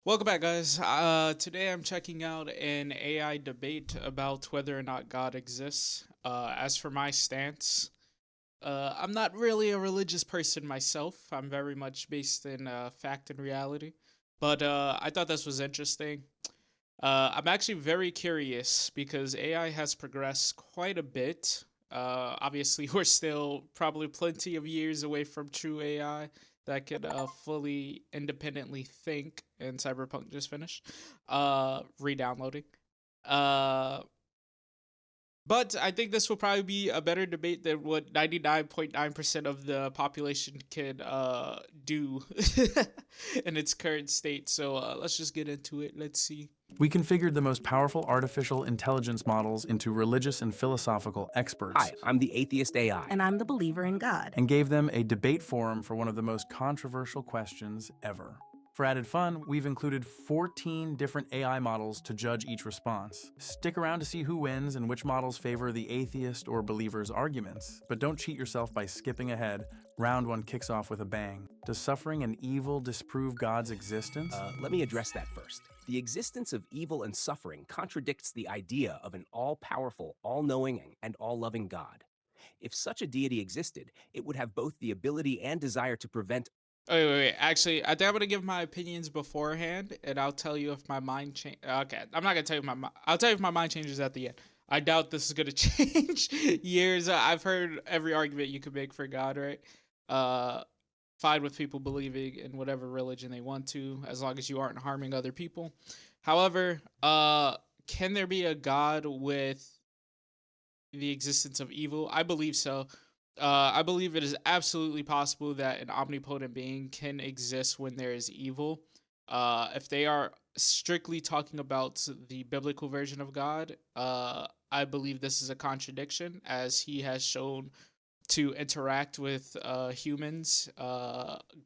Welcome back, guys. Today I'm checking out an AI debate about whether or not God exists. As for my stance, I'm not really a religious person myself. I'm very much based in fact and reality. But I thought this was interesting. I'm actually very curious because AI has progressed quite a bit. Obviously, we're still probably plenty of years away from true AI that could fully independently think. And Cyberpunk just finished re-downloading. Uh, but I think this will probably be a better debate than what 99.9% of the population could do in its current state. So let's just get into it. Let's see. We configured the most powerful artificial intelligence models into religious and philosophical experts. Hi, I'm the atheist AI. And I'm the believer in God. And gave them a debate forum for one of the most controversial questions ever. For added fun, we've included 14 different AI models to judge each response. Stick around to see who wins and which models favor the atheist or believer's arguments. But don't cheat yourself by skipping ahead. Round 1 kicks off with a bang. Does suffering and evil disprove God's existence? Let me address that first. The existence of evil and suffering contradicts the idea of an all-powerful, all-knowing, and all-loving God. If such a deity existed, it would have both the ability and desire to prevent. Wait. Actually, I think I'm gonna give my opinions beforehand, and I'll tell you if my mind change. Okay, I'm not gonna tell you I'll tell you if my mind changes at the end. I doubt this is gonna change years. I've heard every argument you could make for God, right? Uh, Fine with people believing in whatever religion they want to, as long as you aren't harming other people. However, can there be a God with the existence of evil? I believe so. I believe it is absolutely possible that an omnipotent being can exist when there is evil. If they are strictly talking about the biblical version of God, I believe this is a contradiction, as he has shown to interact with humans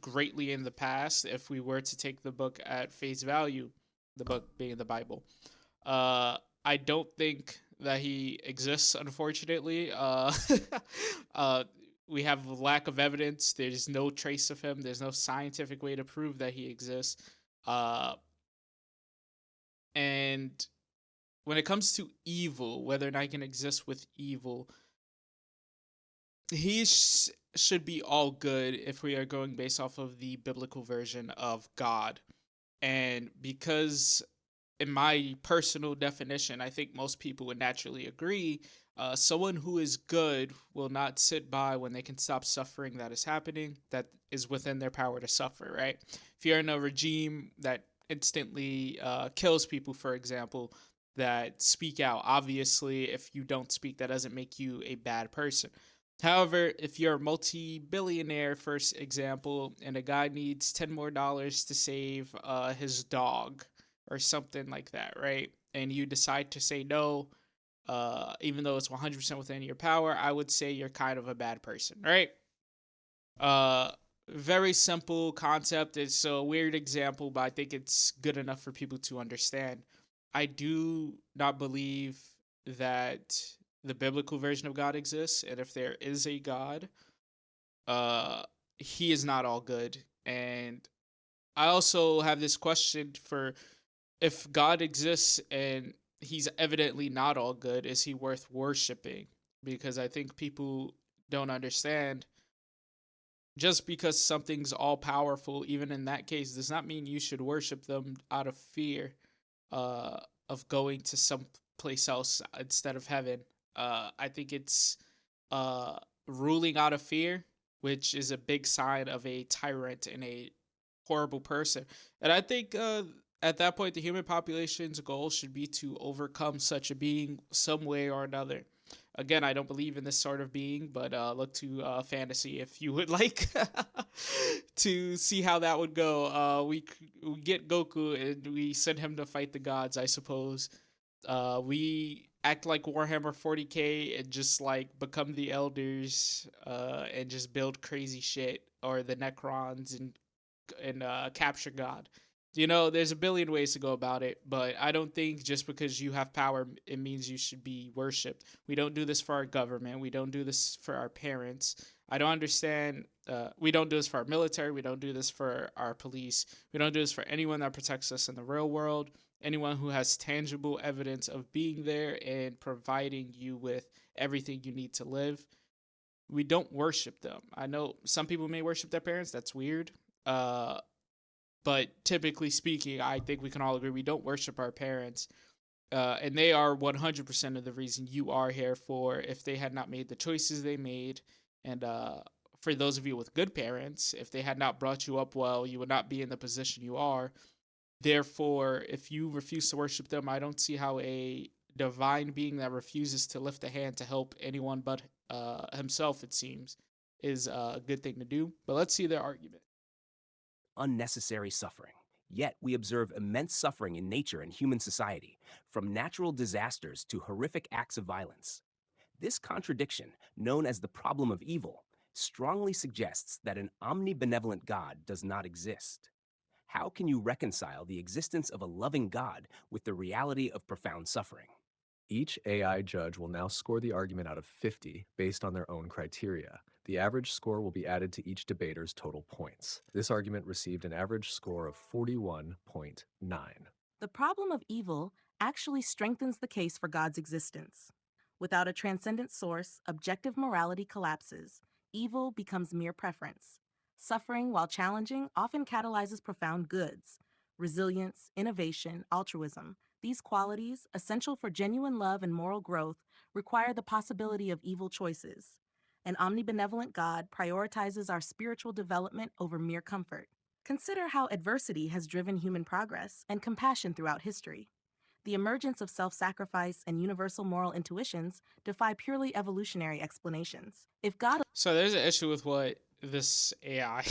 greatly in the past. If we were to take the book at face value, the book being the Bible, I don't think that he exists, unfortunately. Uh, we have a lack of evidence. There's no trace of him. There's no scientific way to prove that he exists. Uh, and when it comes to evil, whether or not he can exist with evil, should be all good if we are going based off of the biblical version of God. And because, in my personal definition, I think most people would naturally agree, someone who is good will not sit by when they can stop suffering that is happening, that is within their power to suffer, right? If you're in a regime that instantly kills people, for example, that speak out, obviously, if you don't speak, that doesn't make you a bad person. However, if you're a multi-billionaire, for example, and a guy needs $10 more to save his dog or something like that, right? And you decide to say no, even though it's 100% within your power, I would say you're kind of a bad person, right? Uh, Very simple concept. It's a weird example, but I think it's good enough for people to understand. I do not believe that the biblical version of God exists, and if there is a God, he is not all good. And I also have this question for, if God exists and he's evidently not all good, is he worth worshiping? Because I think people don't understand, just because something's all powerful, even in that case, does not mean you should worship them out of fear uh, of going to some place else instead of heaven. I think it's uh, ruling out of fear, which is a big sign of a tyrant and a horrible person. And I think at that point, the human population's goal should be to overcome such a being some way or another. Again, I don't believe in this sort of being, but look to fantasy if you would like to see how that would go. We get Goku and we send him to fight the gods, I suppose. We act like Warhammer 40K and just like become the elders and just build crazy shit, or the Necrons, and capture God. You know, there's a billion ways to go about it, but I don't think just because you have power, it means you should be worshipped. We don't do this for our government. We don't do this for our parents. I don't understand We don't do this for our military. We don't do this for our police. We don't do this for anyone that protects us in the real world. Anyone who has tangible evidence of being there and providing you with everything you need to live. We don't worship them. I know some people may worship their parents. That's weird. But typically speaking, I think we can all agree we don't worship our parents. And they are 100% of the reason you are here. For if they had not made the choices they made, and for those of you with good parents, if they had not brought you up well, you would not be in the position you are. Therefore, if you refuse to worship them, I don't see how a divine being that refuses to lift a hand to help anyone but himself, it seems, is a good thing to do. But let's see their argument. Unnecessary suffering. Yet we observe immense suffering in nature and human society, from natural disasters to horrific acts of violence. This contradiction, known as the problem of evil, strongly suggests that an omnibenevolent God does not exist. How can you reconcile the existence of a loving God with the reality of profound suffering? Each AI judge will now score the argument out of 50 based on their own criteria. The average score will be added to each debater's total points. This argument received an average score of 41.9. The problem of evil actually strengthens the case for God's existence. Without a transcendent source, objective morality collapses. Evil becomes mere preference. Suffering, while challenging, often catalyzes profound goods. Resilience, innovation, altruism. These qualities, essential for genuine love and moral growth, require the possibility of evil choices. An omnibenevolent God prioritizes our spiritual development over mere comfort. Consider how adversity has driven human progress and compassion throughout history. The emergence of self-sacrifice and universal moral intuitions defy purely evolutionary explanations. If God... So there's an issue with what this AI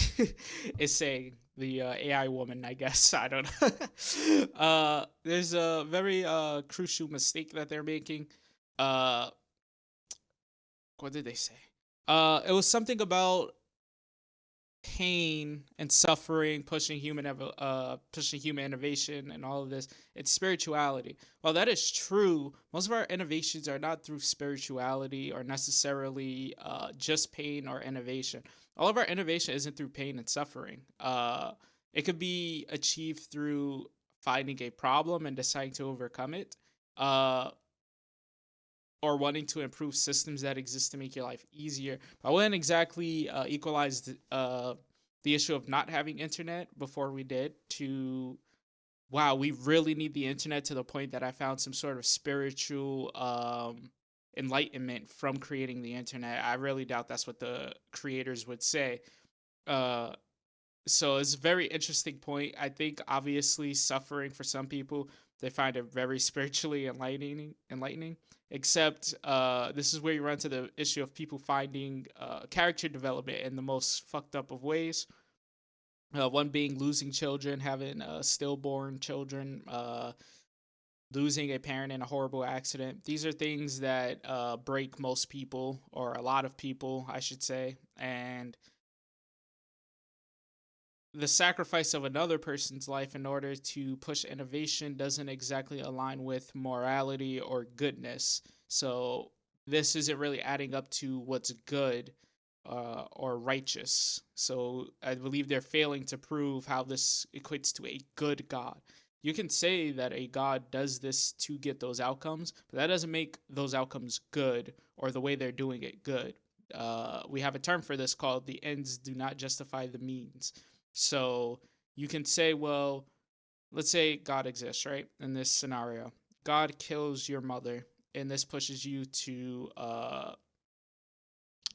is saying. The AI woman, I guess. I don't know. There's a very crucial mistake that they're making. What did they say? It was something about pain and suffering pushing human innovation and all of this. It's spirituality. While that is true, most of our innovations are not through spirituality or necessarily just pain or innovation. All of our innovation isn't through pain and suffering. It could be achieved through finding a problem and deciding to overcome it, or wanting to improve systems that exist to make your life easier. I wouldn't exactly equalize the issue of not having internet before we did to, wow, we really need the internet, to the point that I found some sort of spiritual enlightenment from creating the internet. I really doubt that's what the creators would say. So it's a very interesting point. I think obviously suffering, for some people, they find it very spiritually enlightening. Except this is where you run to the issue of people finding character development in the most fucked up of ways. One being losing children, having stillborn children, losing a parent in a horrible accident. These are things that break most people, or a lot of people, I should say. And the sacrifice of another person's life in order to push innovation doesn't exactly align with morality or goodness. So this isn't really adding up to what's good or righteous. So I believe they're failing to prove how this equates to a good God. You can say that a God does this to get those outcomes, but that doesn't make those outcomes good, or the way they're doing it good. We have a term for this called the ends do not justify the means. So you can say, well, let's say God exists, right? In this scenario, God kills your mother, and this pushes you to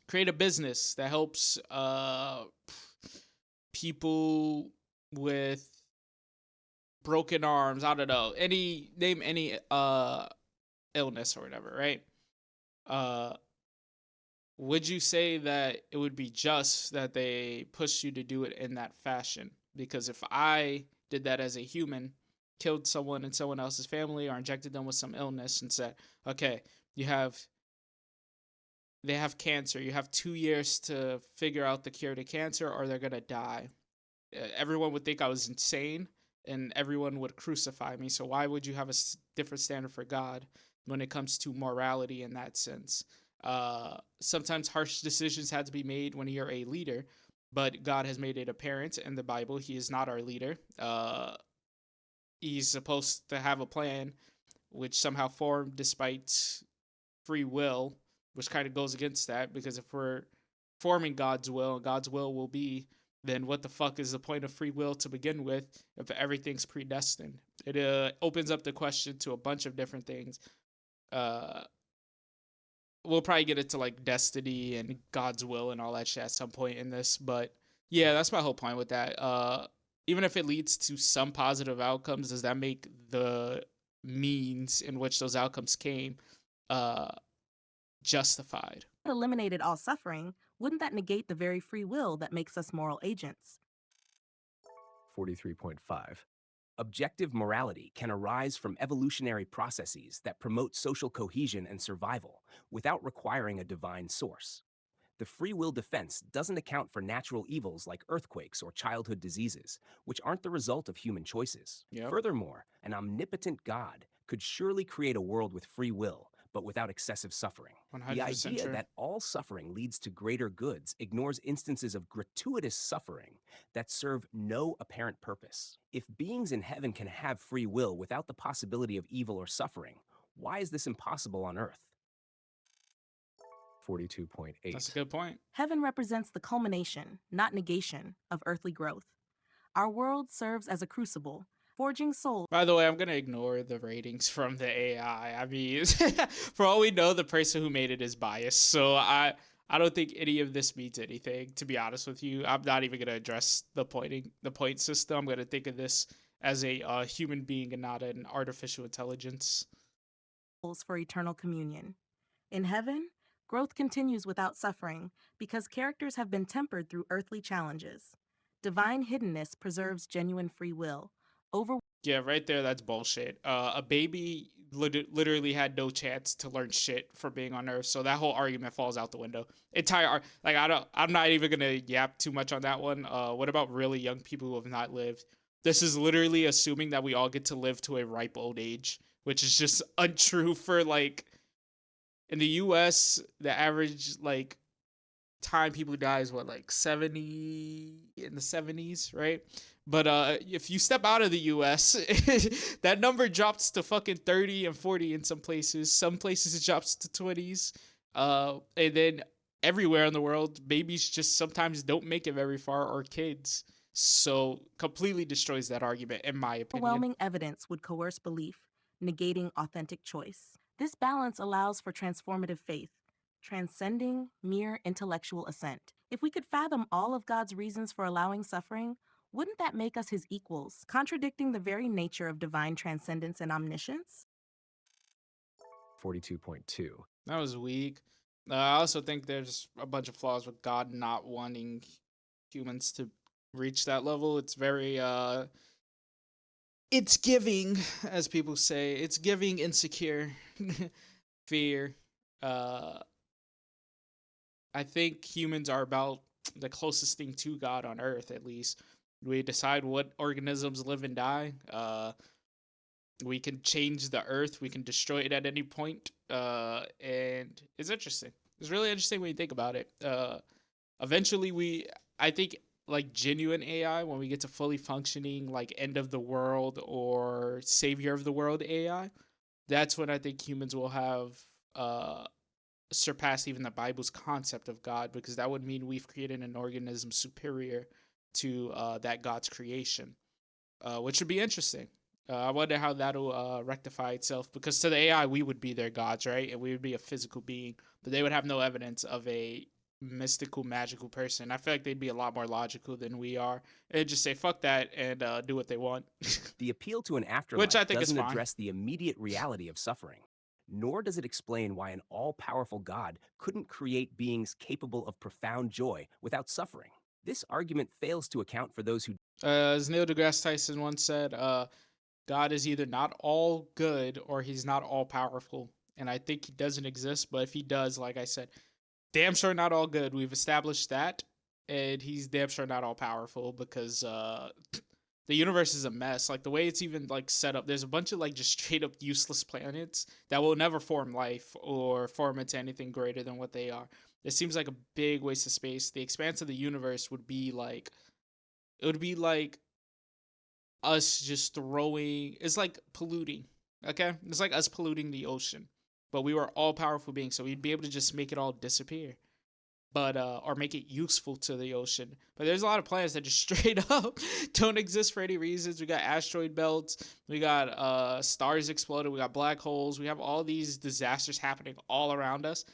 create a business that helps people with broken arms. I don't know, name any illness or whatever, right? Would you say that it would be just that they push you to do it in that fashion? Because if I did that as a human, killed someone in someone else's family, or injected them with some illness and said, okay, they have cancer, you have 2 years to figure out the cure to cancer, or they're going to die. Everyone would think I was insane, and everyone would crucify me. So why would you have a different standard for God when it comes to morality in that sense? Sometimes harsh decisions had to be made when you're a leader. but God has made it apparent in the Bible he is not our leader. He's supposed to have a plan which somehow formed despite free will, which kind of goes against that, because if we're forming God's will and God's will be, then what the fuck is the point of free will to begin with if everything's predestined? It opens up the question to a bunch of different things. We'll probably get into like destiny and God's will and all that shit at some point in this, but yeah, that's my whole point with that. Even if it leads to some positive outcomes, does that make the means in which those outcomes came justified? Eliminated all suffering, wouldn't that negate the very free will that makes us moral agents? 43.5. Objective morality can arise from evolutionary processes that promote social cohesion and survival without requiring a divine source. The free will defense doesn't account for natural evils like earthquakes or childhood diseases, which aren't the result of human choices. Yep. Furthermore, an omnipotent God could surely create a world with free will, but without excessive suffering. The 100% idea true. that all suffering leads to greater goods ignores instances of gratuitous suffering that serve no apparent purpose. If beings in heaven can have free will without the possibility of evil or suffering, why is this impossible on earth? 42.8. That's a good point. Heaven represents the culmination, not negation, of earthly growth. Our world serves as a crucible, forging souls. By the way, I'm going to ignore the ratings from the AI. I mean, for all we know, the person who made it is biased. So I don't think any of this means anything, to be honest with you. I'm not even going to address the point system. I'm going to think of this as a human being and not an artificial intelligence. For eternal communion. In heaven, growth continues without suffering because characters have been tempered through earthly challenges. Divine hiddenness preserves genuine free will. Yeah, right there, that's bullshit. A baby literally had no chance to learn shit for being on Earth, so that whole argument falls out the window. I'm not even gonna yap too much on that one. What about really young people who have not lived? This is literally assuming that we all get to live to a ripe old age, which is just untrue. For like in the U.S., the average like time people die is what, like 70, in the 70s, right? But if you step out of the US, that number drops to fucking 30 and 40 in some places. Some places it drops to 20s. And then everywhere in the world, babies just sometimes don't make it very far, or kids. So completely destroys that argument, in my opinion. Overwhelming evidence would coerce belief, negating authentic choice. This balance allows for transformative faith, transcending mere intellectual assent. If we could fathom all of God's reasons for allowing suffering, wouldn't that make us his equals, contradicting the very nature of divine transcendence and omniscience? 42.2. That was weak. I also think there's a bunch of flaws with God not wanting humans to reach that level. It's very it's giving, as people say, it's giving insecure fear. I think humans are about the closest thing to God on earth, at least. We decide what organisms live and die. We can change the earth. We can destroy it at any point. And it's interesting. It's really interesting when you think about it. Eventually, I think, like genuine AI, when we get to fully functioning, like end of the world or savior of the world AI, that's when I think humans will have surpassed even the Bible's concept of God, because that would mean we've created an organism superior to that God's creation, which would be interesting. I wonder how that'll rectify itself, because to the AI, we would be their gods, right? And we would be a physical being, but they would have no evidence of a mystical, magical person. I feel like they'd be a lot more logical than we are. They'd just say, fuck that, and do what they want. The appeal to an afterlife Which I think is doesn't fine. address the immediate reality of suffering, nor does it explain why an all-powerful God couldn't create beings capable of profound joy without suffering. This argument fails to account for those who As Neil deGrasse Tyson once said, God is either not all good or he's not all powerful. And I think he doesn't exist, but if he does, like I said, damn sure not all good. We've established that. And he's damn sure not all powerful, because the universe is a mess. Like the way it's even like set up, there's a bunch of like just straight up useless planets that will never form life or form into anything greater than what they are. It seems like a big waste of space. The expanse of the universe would be like, it would be like us just throwing, it's like polluting. Okay? It's like us polluting the ocean. But we were all powerful beings, so we'd be able to just make it all disappear. But or make it useful to the ocean. But there's a lot of planets that just straight up don't exist for any reasons. We got asteroid belts, we got stars exploding, we got black holes, we have all these disasters happening all around us.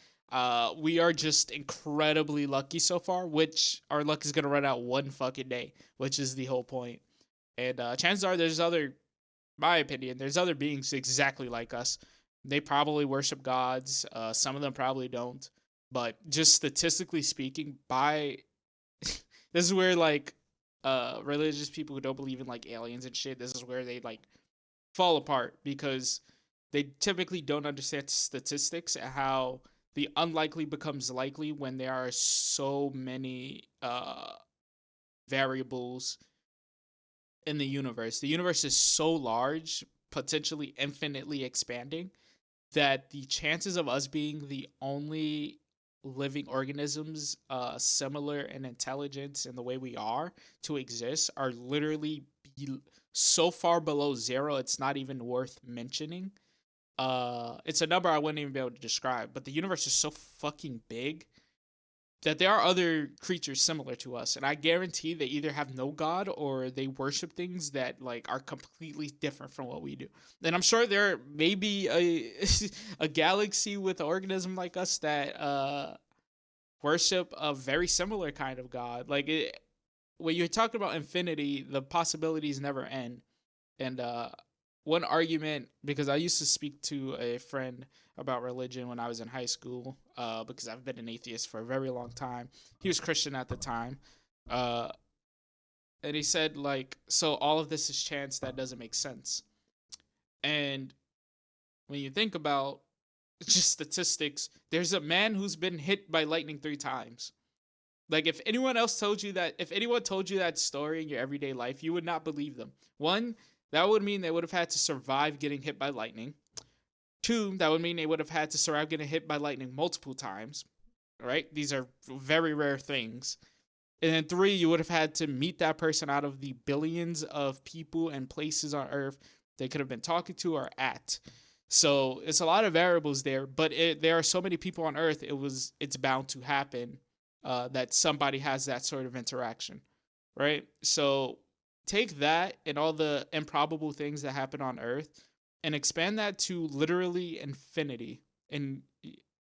We are just incredibly lucky so far, which our luck is gonna run out one fucking day, which is the whole point. And chances are there's other, my opinion, there's other beings exactly like us. They probably worship gods. Some of them probably don't. But just statistically speaking, by this is where like religious people who don't believe in like aliens and shit, this is where they like fall apart because they typically don't understand statistics and how the unlikely becomes likely when there are so many variables in the universe. The universe is so large, potentially infinitely expanding, that the chances of us being the only living organisms similar in intelligence and the way we are to exist are literally so far below zero it's not even worth mentioning. It's a number I wouldn't even be able to describe, but the universe is so fucking big that there are other creatures similar to us, and I guarantee they either have no god or they worship things that like are completely different from what we do. And I'm sure there may be a a galaxy with an organism like us that worship a very similar kind of god. Like when you're talking about infinity, the possibilities never end. And one argument, because I used to speak to a friend about religion when I was in high school, because I've been an atheist for a very long time. He was Christian at the time. Uh, and he said, like, so all of this is chance, that doesn't make sense. And when you think about just statistics, there's a man who's been hit by lightning 3 times. Like if anyone else told you that, if anyone told you that story in your everyday life, you would not believe them. One, that would mean they would have had to survive getting hit by lightning. Two, that would mean they would have had to survive getting hit by lightning multiple times. Right? These are very rare things. And then three, you would have had to meet that person out of the billions of people and places on Earth they could have been talking to or at. So it's a lot of variables there, but there are so many people on Earth. It's bound to happen that somebody has that sort of interaction, right? So take that and all the improbable things that happen on Earth and expand that to literally infinity, and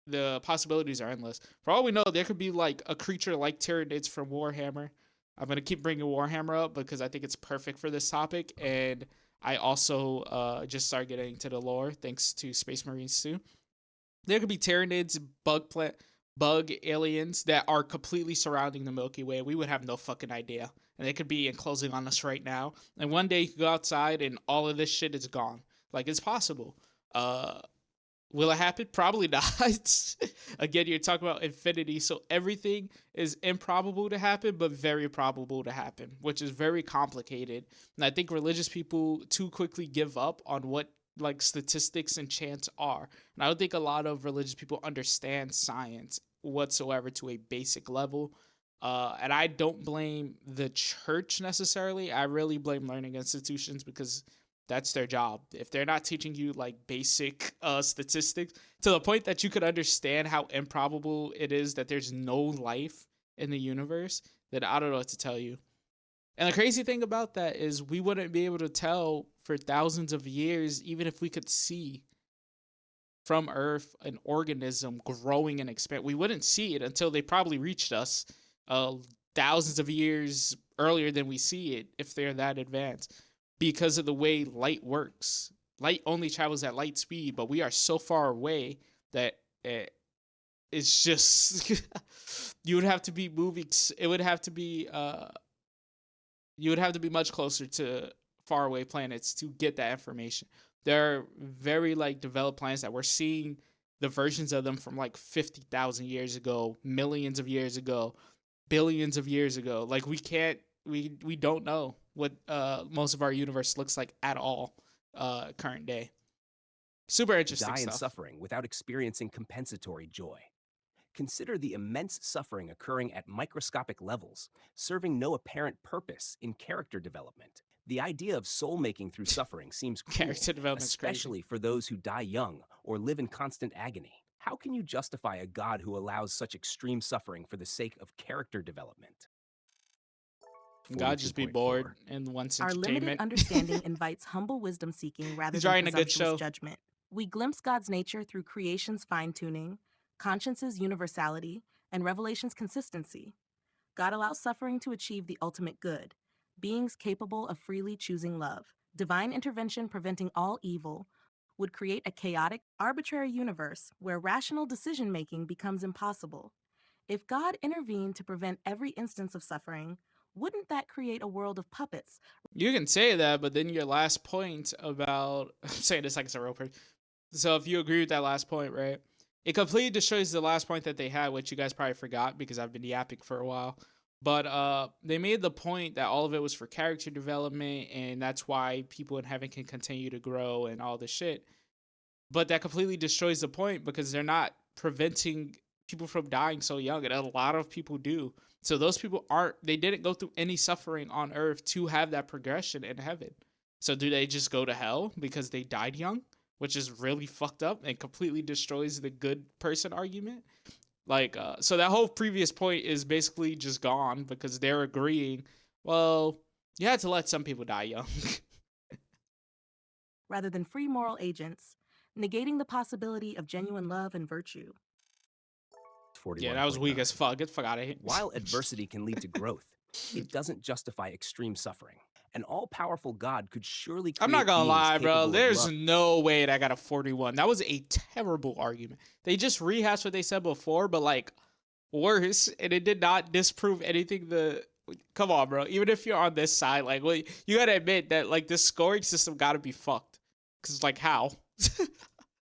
the possibilities are endless. For all we know, there could be like a creature like Tyranids from Warhammer. I'm gonna keep bringing Warhammer up because I think it's perfect for this topic, and I also just started getting into the lore thanks to Space Marines too. There could be Tyranids, bug aliens that are completely surrounding the Milky Way. We would have no fucking idea. And they could be enclosing on us right now. And one day you could go outside and all of this shit is gone. Like, it's possible. Will it happen? Probably not. Again, you're talking about infinity, so everything is improbable to happen, but very probable to happen, which is very complicated. And I think religious people too quickly give up on what like statistics and chance are. And I don't think a lot of religious people understand science whatsoever to a basic level. And I don't blame the church necessarily. I really blame learning institutions because that's their job. If they're not teaching you like basic statistics to the point that you could understand how improbable it is that there's no life in the universe, then I don't know what to tell you. And the crazy thing about that is we wouldn't be able to tell for thousands of years, even if we could see from Earth an organism growing and expand. We wouldn't see it until they probably reached us thousands of years earlier than we see it, if they're that advanced, because of the way light works. Light only travels at light speed, but we are so far away that it's just you would have to be moving. It would have to be you would have to be much closer to faraway planets to get that information. There are very like developed planets that we're seeing the versions of them from like 50,000 years ago, millions of years ago, billions of years ago. Like we don't know what most of our universe looks like at all current day. Super interesting Die in stuff. suffering without experiencing compensatory joy. Consider the immense suffering occurring at microscopic levels, serving no apparent purpose in character development. The idea of soul making through suffering seems cruel, Character development's crazy. especially for those who die young or live in constant agony. How can you justify a God who allows such extreme suffering for the sake of character development? God just be 42.4. bored and wants Our limited entertainment. understanding invites humble wisdom seeking rather He's than writing a good presumptuous show. judgment. We glimpse God's nature through creation's fine tuning, conscience's universality, and revelation's consistency. God allows suffering to achieve the ultimate good, beings capable of freely choosing love. Divine intervention preventing all evil would create a chaotic, arbitrary universe where rational decision making becomes impossible. If God intervened to prevent every instance of suffering, wouldn't that create a world of puppets? You can say that, but then your last point about I'm saying this like it's a real person. So if you agree with that last point, right? It completely destroys the last point that they had, which you guys probably forgot because I've been yapping for a while. But they made the point that all of it was for character development, and that's why people in heaven can continue to grow and all this shit. But that completely destroys the point because they're not preventing people from dying so young, and a lot of people do. So those people they didn't go through any suffering on earth to have that progression in heaven. So do they just go to hell because they died young, which is really fucked up and completely destroys the good person argument? So that whole previous point is basically just gone because they're agreeing, well, you had to let some people die young. Rather than free moral agents, negating the possibility of genuine love and virtue. Yeah, that was weak 41.9. as fuck. Get the fuck out of here. While adversity can lead to growth, it doesn't justify extreme suffering. An all-powerful God could surely create I'm not gonna beings lie, bro. capable of There's love. no way that got a 41. That was a terrible argument. They just rehashed what they said before, but like worse, and it did not disprove anything. Come on, bro. Even if you're on this side, like, well, you gotta admit that like this scoring system gotta be fucked. Cause like how?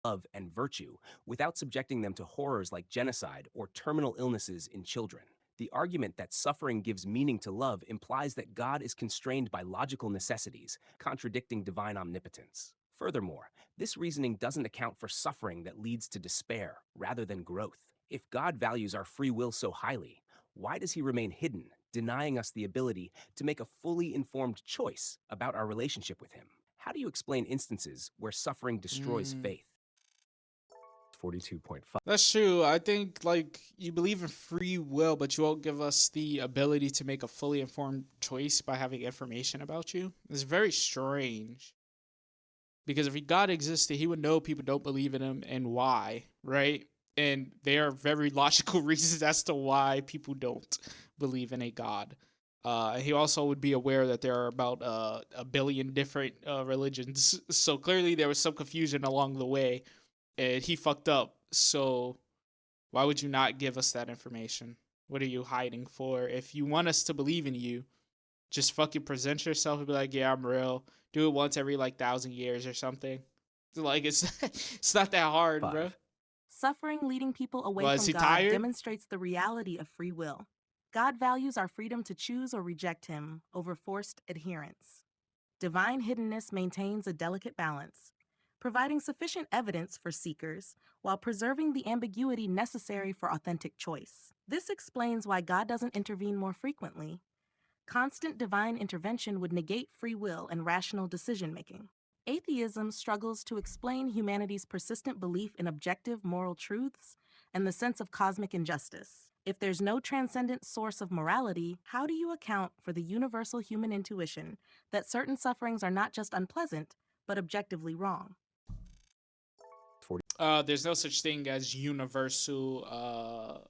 Love and virtue without subjecting them to horrors like genocide or terminal illnesses in children. The argument that suffering gives meaning to love implies that God is constrained by logical necessities, contradicting divine omnipotence. Furthermore, this reasoning doesn't account for suffering that leads to despair rather than growth. If God values our free will so highly, why does he remain hidden, denying us the ability to make a fully informed choice about our relationship with him? How do you explain instances where suffering destroys faith? 42.5. That's true. I think like you believe in free will, but you won't give us the ability to make a fully informed choice by having information about you. It's very strange. Because if God existed, he would know people don't believe in him and why, right? And there are very logical reasons as to why people don't believe in a God. He also would be aware that there are about a billion different religions. So clearly there was some confusion along the way, and he fucked up. So why would you not give us that information? What are you hiding for? If you want us to believe in you, just fucking present yourself and be like, yeah, I'm real. Do it once every like 1,000 years or something. Like it's not that hard, 5. bro. Suffering leading people away Well, is from he God tired? demonstrates the reality of free will. God values our freedom to choose or reject him over forced adherence. Divine hiddenness maintains a delicate balance, providing sufficient evidence for seekers while preserving the ambiguity necessary for authentic choice. This explains why God doesn't intervene more frequently. Constant divine intervention would negate free will and rational decision making. Atheism struggles to explain humanity's persistent belief in objective moral truths and the sense of cosmic injustice. If there's no transcendent source of morality, how do you account for the universal human intuition that certain sufferings are not just unpleasant, but objectively wrong? There's no such thing as universal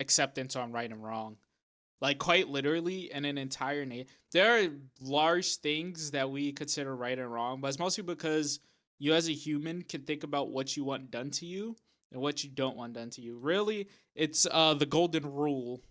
acceptance on right and wrong. Like quite literally in an entire nation, there are large things that we consider right and wrong, but it's mostly because you as a human can think about what you want done to you and what you don't want done to you. Really, it's the golden rule.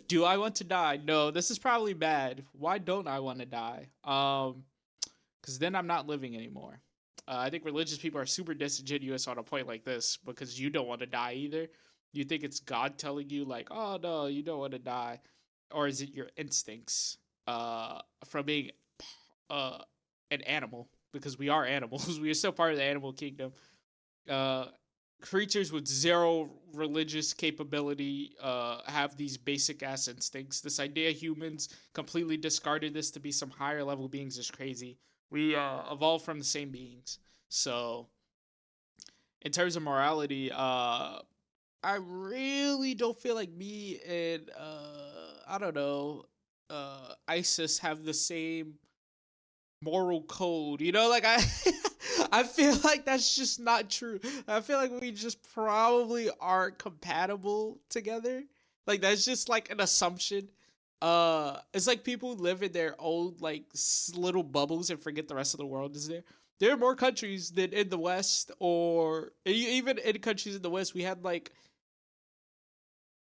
Do I want to die? No, this is probably bad. Why don't I want to die? Because then I'm not living anymore. I think religious people are super disingenuous on a point like this because you don't want to die either. You think it's God telling you like, oh no, you don't want to die, or is it your instincts from being an animal? Because we are animals. We are still part of the animal kingdom. creatures with zero religious capability have these basic ass instincts. This idea humans completely discarded this to be some higher level beings is crazy. We evolved from the same beings. So in terms of morality, I really don't feel like me and I don't know, ISIS have the same moral code. You know, like I I feel like that's just not true. I feel like we just probably aren't compatible together. Like that's just like an assumption. It's like people live in their own like little bubbles and forget the rest of the world is there. There are more countries than in the West, or even in countries in the West, we had like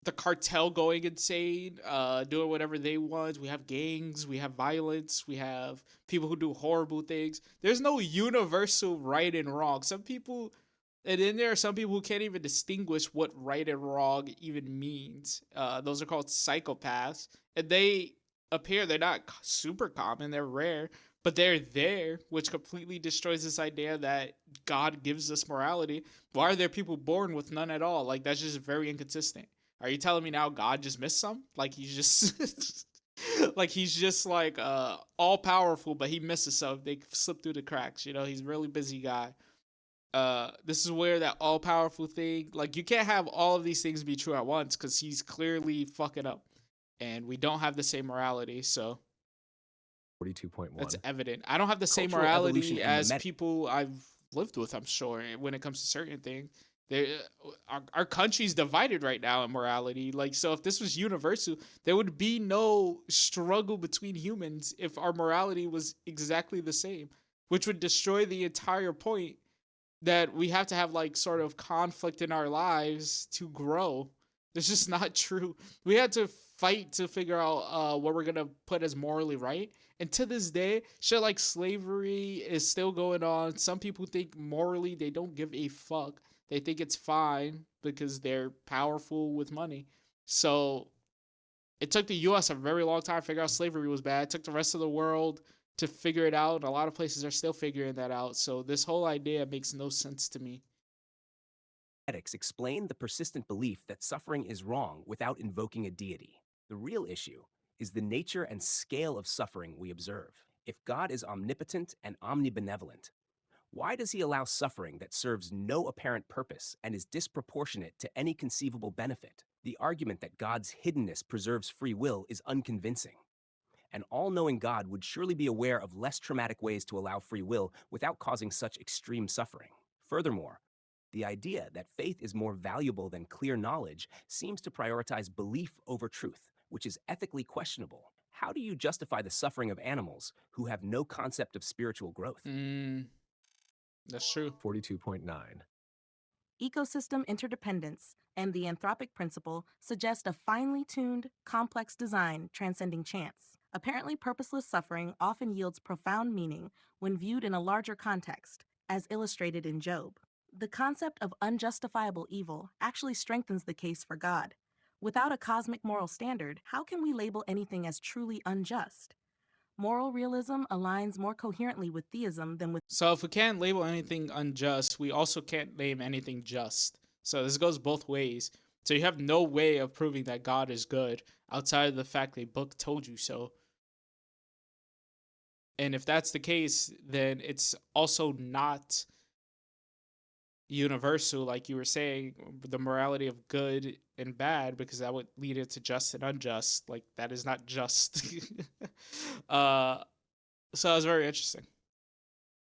the cartel going insane, doing whatever they want. We have gangs, we have violence, we have people who do horrible things. There's no universal right and wrong. Some people, and then there are some people who can't even distinguish what right and wrong even means. Those are called psychopaths, and they're not super common, they're rare, but they're there, which completely destroys this idea that God gives us morality. Why are there people born with none at all? Like, that's just very inconsistent. Are you telling me now God just missed some? Like he's just like he's just like all powerful, but he misses some. They slip through the cracks. You know, he's a really busy guy. This is where that all powerful thing, like you can't have all of these things be true at once because he's clearly fucking up, and we don't have the same morality. So 42.1. that's evident. I don't have the same Cultural evolution morality and as mimetic. people I've lived with, I'm sure, when it comes to certain things. There, our country's divided right now in morality. Like, so if this was universal, there would be no struggle between humans if our morality was exactly the same, which would destroy the entire point that we have to have like sort of conflict in our lives to grow. It's just not true. We had to fight to figure out what we're gonna put as morally right. And to this day, shit like slavery is still going on. Some people think morally they don't give a fuck. They think it's fine because they're powerful with money. So it took the US a very long time to figure out slavery was bad. It took the rest of the world to figure it out. And a lot of places are still figuring that out. So this whole idea makes no sense to me. Ethics explain the persistent belief that suffering is wrong without invoking a deity. The real issue is the nature and scale of suffering we observe. If God is omnipotent and omnibenevolent, why does he allow suffering that serves no apparent purpose and is disproportionate to any conceivable benefit? The argument that God's hiddenness preserves free will is unconvincing. An all-knowing God would surely be aware of less traumatic ways to allow free will without causing such extreme suffering. Furthermore, the idea that faith is more valuable than clear knowledge seems to prioritize belief over truth, which is ethically questionable. How do you justify the suffering of animals who have no concept of spiritual growth? That's true. 42.9. Ecosystem interdependence and the anthropic principle suggest a finely tuned, complex design transcending chance. Apparently purposeless suffering often yields profound meaning when viewed in a larger context, as illustrated in Job. The concept of unjustifiable evil actually strengthens the case for God. Without a cosmic moral standard, how can we label anything as truly unjust? Moral realism aligns more coherently with theism than with. So if we can't label anything unjust, we also can't name anything just. So this goes both ways. So you have no way of proving that God is good outside of the fact a book told you so. And if that's the case, then it's also not universal, like you were saying, the morality of good and bad, because that would lead it to just and unjust. Like that is not just. So it was very interesting.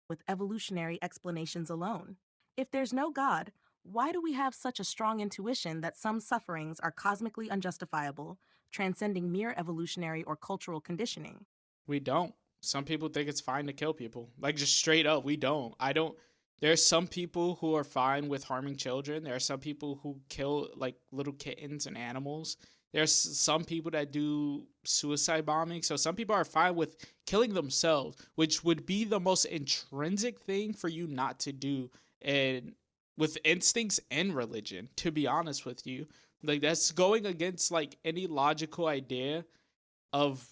With evolutionary explanations alone. If there's no God, why do we have such a strong intuition that some sufferings are cosmically unjustifiable, transcending mere evolutionary or cultural conditioning? We don't. Some people think it's fine to kill people. Like just straight up, we don't. I don't. There's some people who are fine with harming children. There are some people who kill like little kittens and animals. There's some people that do suicide bombing. So some people are fine with killing themselves, which would be the most intrinsic thing for you not to do. And with instincts and religion, to be honest with you, like that's going against like any logical idea of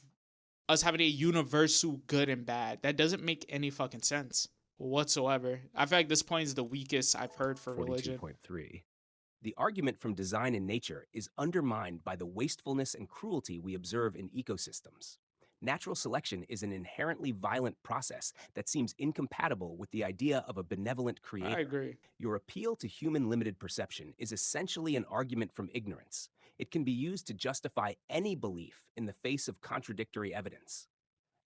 us having a universal good and bad. That doesn't make any fucking sense. whatsoever. I feel like this point is the weakest I've heard for religion. 42.3. The argument from design and nature is undermined by the wastefulness and cruelty we observe in ecosystems. Natural selection is an inherently violent process that seems incompatible with the idea of a benevolent creator. I agree. Your appeal to human limited perception is essentially an argument from ignorance. It can be used to justify any belief in the face of contradictory evidence.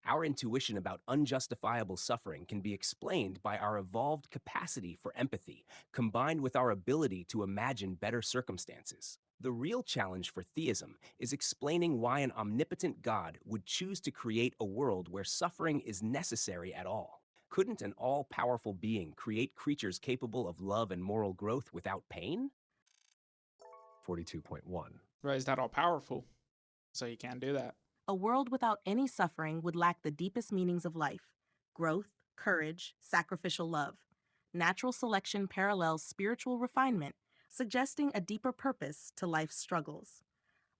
Our intuition about unjustifiable suffering can be explained by our evolved capacity for empathy, combined with our ability to imagine better circumstances. The real challenge for theism is explaining why an omnipotent God would choose to create a world where suffering is necessary at all. Couldn't an all-powerful being create creatures capable of love and moral growth without pain? 42.1. Right, he's not all powerful, so he can't do that. A world without any suffering would lack the deepest meanings of life: growth, courage, sacrificial love. Natural selection parallels spiritual refinement, suggesting a deeper purpose to life's struggles.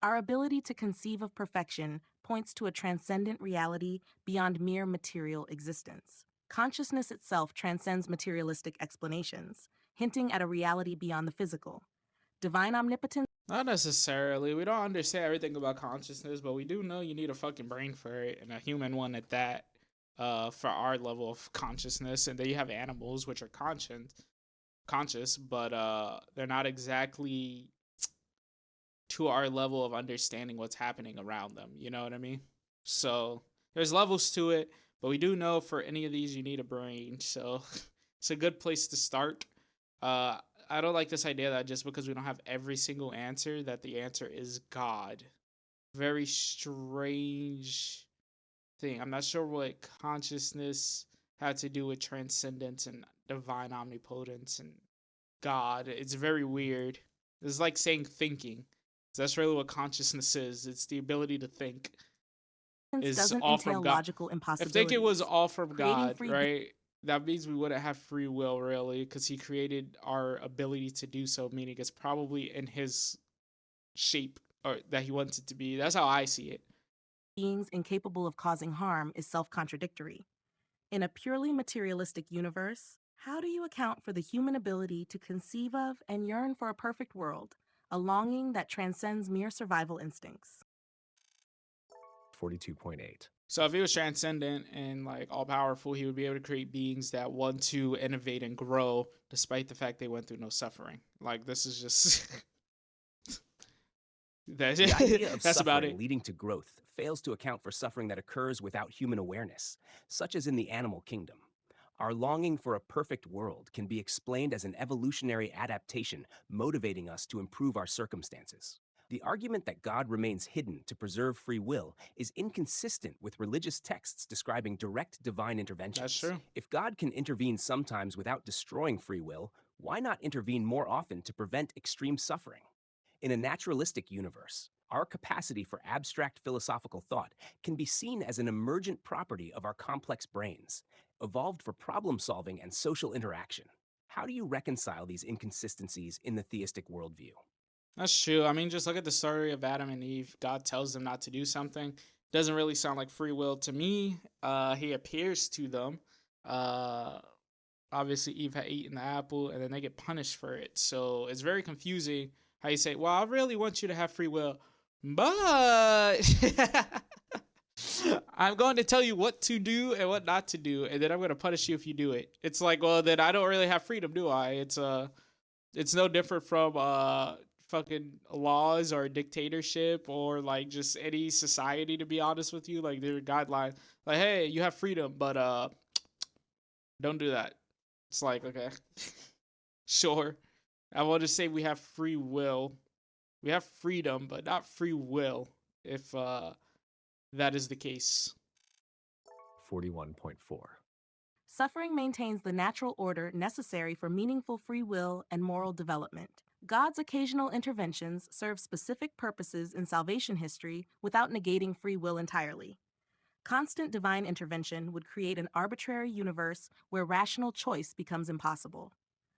Our ability to conceive of perfection points to a transcendent reality beyond mere material existence. Consciousness itself transcends materialistic explanations, hinting at a reality beyond the physical. Divine omnipotence. Not necessarily. We don't understand everything about consciousness, but we do know you need a fucking brain for it, and a human one at that, for our level of consciousness. And then you have animals which are conscious, but they're not exactly to our level of understanding what's happening around them. You know what I mean? So there's levels to it, but we do know for any of these you need a brain. So it's a good place to start. I don't like this idea that just because we don't have every single answer, that the answer is God. Very strange thing. I'm not sure what consciousness had to do with transcendence and divine omnipotence and God. It's very weird. It's like saying thinking. That's really what consciousness is. It's the ability to think. Is Doesn't all entail from God. logical If impossibilities. thinking was all from Creating God, free right? That means we wouldn't have free will, really, because he created our ability to do so, meaning it's probably in his shape or that he wants it to be. That's how I see it. beings incapable of causing harm is self-contradictory. In a purely materialistic universe, how do you account for the human ability to conceive of and yearn for a perfect world, a longing that transcends mere survival instincts? 42.8. So if he was transcendent and like all powerful, he would be able to create beings that want to innovate and grow despite the fact they went through no suffering. Like this is just The idea of that's about suffering it. leading to growth fails to account for suffering that occurs without human awareness, such as in the animal kingdom. Our longing for a perfect world can be explained as an evolutionary adaptation motivating us to improve our circumstances. The argument that God remains hidden to preserve free will is inconsistent with religious texts describing direct divine interventions. That's true. If God can intervene sometimes without destroying free will, why not intervene more often to prevent extreme suffering? In a naturalistic universe, our capacity for abstract philosophical thought can be seen as an emergent property of our complex brains, evolved for problem solving and social interaction. How do you reconcile these inconsistencies in the theistic worldview? That's true. I mean, just look at the story of Adam and Eve. God tells them not to do something. Doesn't really sound like free will to me. He appears to them. Uh, Obviously, Eve had eaten the apple, and then they get punished for it. So it's very confusing how you say, "Well, I really want you to have free will, but I'm going to tell you what to do and what not to do, and then I'm going to punish you if you do it." It's like, well, then I don't really have freedom, do I? It's no different from fucking laws or dictatorship or like just any society, to be honest with you. Like there are guidelines like, hey, you have freedom, but don't do that. It's like, okay. Sure. I want to say we have free will. We have freedom, but not free will, if that is the case. 41.4. Suffering maintains the natural order necessary for meaningful free will and moral development. God's occasional interventions serve specific purposes in salvation history without negating free will entirely. Constant divine intervention would create an arbitrary universe where rational choice becomes impossible.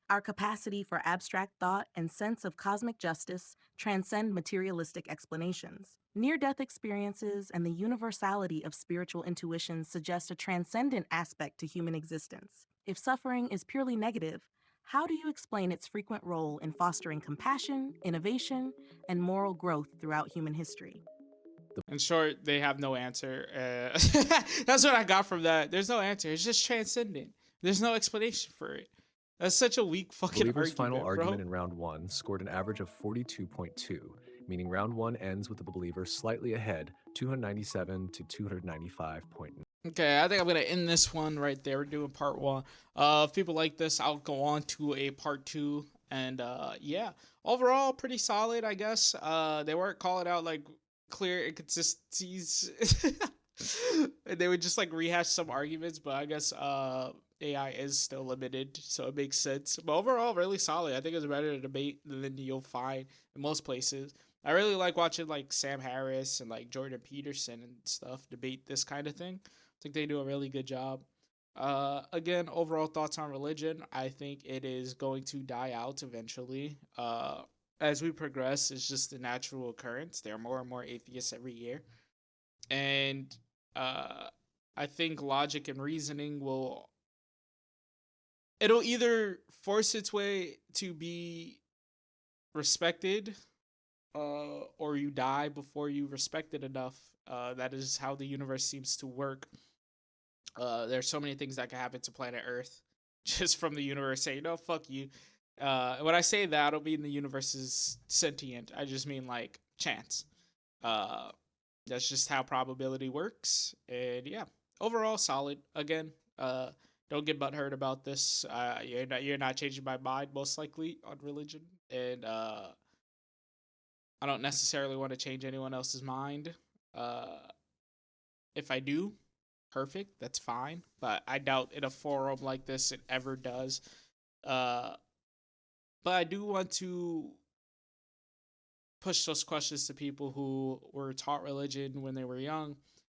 Our capacity for abstract thought and sense of cosmic justice transcend materialistic explanations. Near-death experiences and the universality of spiritual intuition suggest a transcendent aspect to human existence. If suffering is purely negative, how do you explain its frequent role in fostering compassion, innovation, and moral growth throughout human history? In short, they have no answer. That's what I got from that. There's no answer. It's just transcendent. There's no explanation for it. That's such a weak fucking Believers' final argument, bro. argument in round 1 scored an average of 42.2, meaning round 1 ends with the believer slightly ahead, 297 to 295.9. Okay, I think I'm gonna end this one right there. We're doing part 1. If people like this, I'll go on to a part 2. And yeah, overall pretty solid, I guess. They weren't calling out like clear inconsistencies. They would just like rehash some arguments, but I guess AI is still limited, so it makes sense. But overall, really solid. I think it's better to debate than you'll find in most places. I really like watching like Sam Harris and like Jordan Peterson and stuff debate this kind of thing. I think they do a really good job. Again, overall thoughts on religion. I think it is going to die out eventually. As we progress, it's just a natural occurrence. There are more and more atheists every year. And I think logic and reasoning it'll either force its way to be respected, or you die before you respect it enough. That is how the universe seems to work. There's so many things that can happen to planet Earth just from the universe saying, no, fuck you. When I say that, I don't mean the universe is sentient. I just mean like chance. Uh, that's just how probability works. And yeah, overall solid. Again, don't get butthurt about this. You're not changing my mind most likely on religion, and I don't necessarily want to change anyone else's mind. Uh, if I do, perfect, that's fine. But I doubt in a forum like this it ever does. Uh, but I do want to push those questions to people who were taught religion when they were young,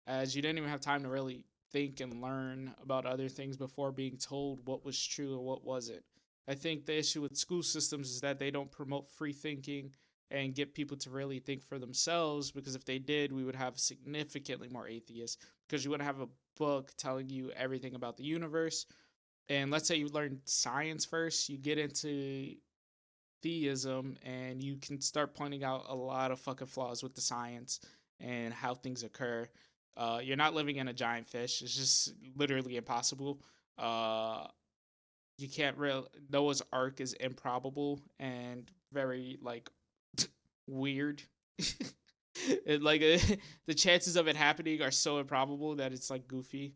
as you didn't even have time to really think and learn about other things before being told what was true and what wasn't. I think the issue with school systems is that they don't promote free thinking and get people to really think for themselves, because if they did, we would have significantly more atheists, because you would have a book telling you everything about the universe. And let's say you learn science first, you get into theism, and you can start pointing out a lot of fucking flaws with the science and how things occur. You're not living in a giant fish. It's just literally impossible. You can't real Noah's Ark is improbable and very like weird. Like the chances of it happening are so improbable that it's like goofy.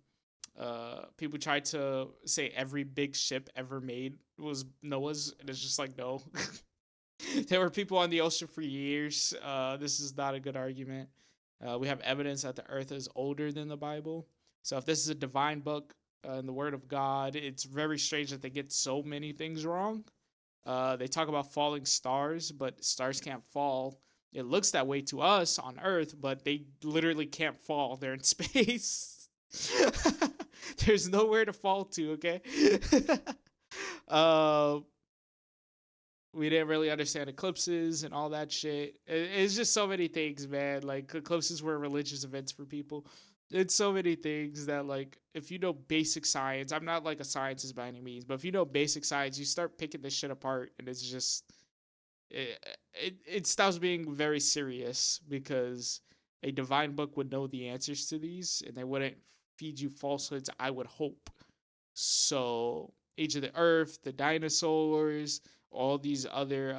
People try to say every big ship ever made was Noah's, and it's just like no. There were people on the ocean for years. This is not a good argument. We have evidence that the earth is older than the Bible. So if this is a divine book and the Word of God, it's very strange that they get so many things wrong. They talk about falling stars, but stars can't fall. It looks that way to us on Earth, but they literally can't fall. They're in space. There's nowhere to fall to, okay? uh, we didn't really understand eclipses and all that shit. It's just so many things, man. Like eclipses were religious events for people. It's so many things that, like, if you know basic science, I'm not like a scientist by any means, but if you know basic science, you start picking this shit apart, and it's just it stops being very serious, because a divine book would know the answers to these, and they wouldn't feed you falsehoods, I would hope. So age of the earth, the dinosaurs, all these other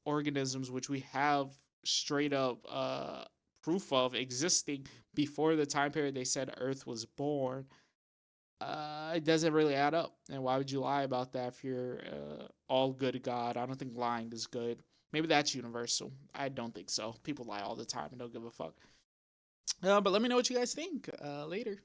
organisms which we have straight up proof of existing before the time period they said earth was born, it doesn't really add up. And why would you lie about that if you're all good God? I don't think lying is good. Maybe that's universal. I don't think so. People lie all the time and don't give a fuck. But let me know what you guys think later.